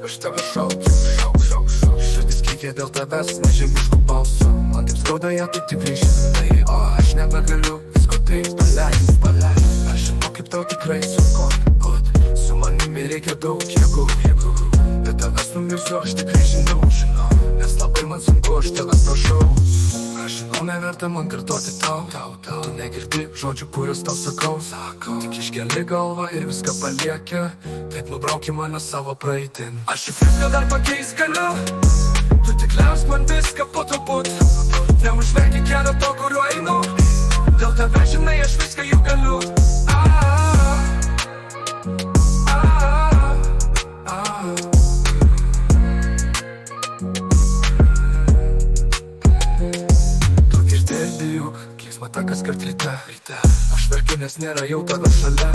aš tave šauksiu. Širdis keikia dėl tavęs, nežemiškų balsų. Man taip skauda, ją taip tikrai žinai. O aš nebegaliu visko taip paleist. Aš žinau, kaip tau tikrai sunku. Su manimi reikia daug jėgų. Bet tavęs numirsiu, aš tikrai žinau. Nes labai man sunku, aš tavęs prašau. Aš žinau, neverta man kartoti tau. Tu negirdi žodžių, kuriuos tau sakau. Tik iškeli galvą ir viską palieki. Taip nubrauki mane savo praeitin. Aš juk viską dar pakeis galiu. Tu tik leisk man viską po truput. Neužverki kelio to, kuriuo einu. Dėl tave žinai, aš viską juk galiu. Tu girdėdi juk klyksmą takas kart ryte. Aš verkiu, nes nėra jau tave šalia.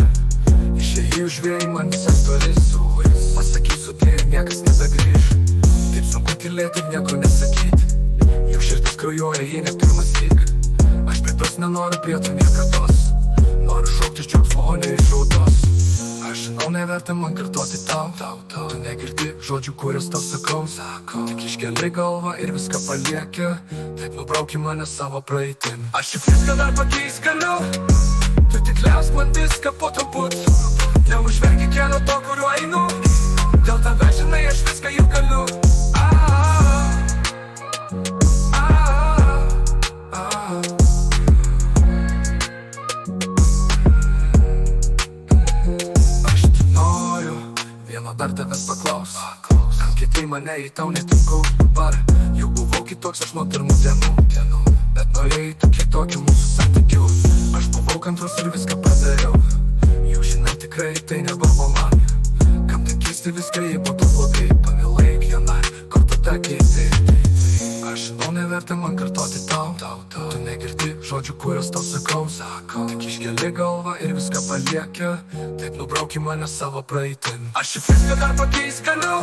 Išėjai už vėjai man visas duris. Pasakysiu tai ir niekas nebegrįž. Taip sunku tylėti ir nieko nesakyti. Juk širdis kraujuoja, jei ne pirmas syk. Aš pripras nenoriu prie to niekados. Noriu šaukti iš džiaugsmo, o ne iš raudos. Aš žinau, neverta man kartoti tau. Tu negirdi žodžių, kuriuos tau sakau. Tik iškeli galvą ir viską palieki. Taip nubrauki mane savo praeitin. Aš juk viską dar pakeis galiu. Tu tik leisk man viską po truput. Neužverki kelio to, kuriuo einu. Dėl tave žinai, aš viską juk galiu. Aš tik noriu vieno dar tavęs paklaus. Kam kitaip mane į tau netinku dabar. Jau buvau kitoks aš nuo pirmų dienų. Bet norėjai tu kitokį mūsų santykių. Aš buvau kantrus ir viską padariau. Jau žinai tikrai tai nebuvo man. Kam tai keisti viską, jei po to blogai. Pamilai kiekvieną kartą tą keitį. Aš žinau, neverta man kartoti tau. Tu negirdi žodžių, kuriuos tau sakau. Tik iškeli galvą ir viską palieki. Taip nubrauki mane savo praeitin. Aš juk viską dar pakeis galiu.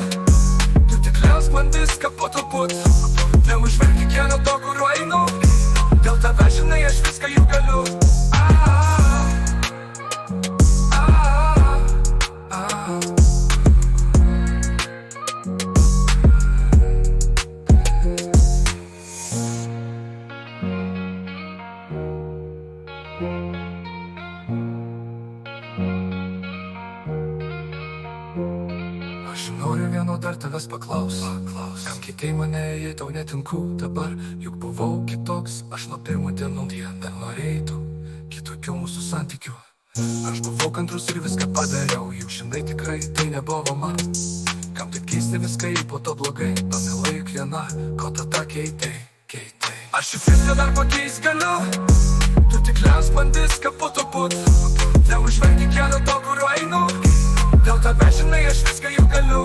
Tu tik leisk man viską po truput. Neužverki kelio to, kuriuo einu. Dėl tave žinai, aš viską juk galiu. Aš noriu vieno dar tavęs paklaus. Kam kitaip mane, jei tau netinku dabar. Juk buvau kitoks, aš nuo pirmų dienų. Bet norėjai tu kitokių mūsų santykių. Aš buvau kantrus ir viską padariau. Juk žinai tikrai tai nebuvo man. Kam taip keisti viską, jei po to blogai. Pamilai kiekvieną, ko tada keitai. Aš juk viską dar pakeis galiu. Tu tik leisk man viską po truput. Neužverki kelio to, kuriuo einu. Dėl tave žinai, aš viską juk galiu.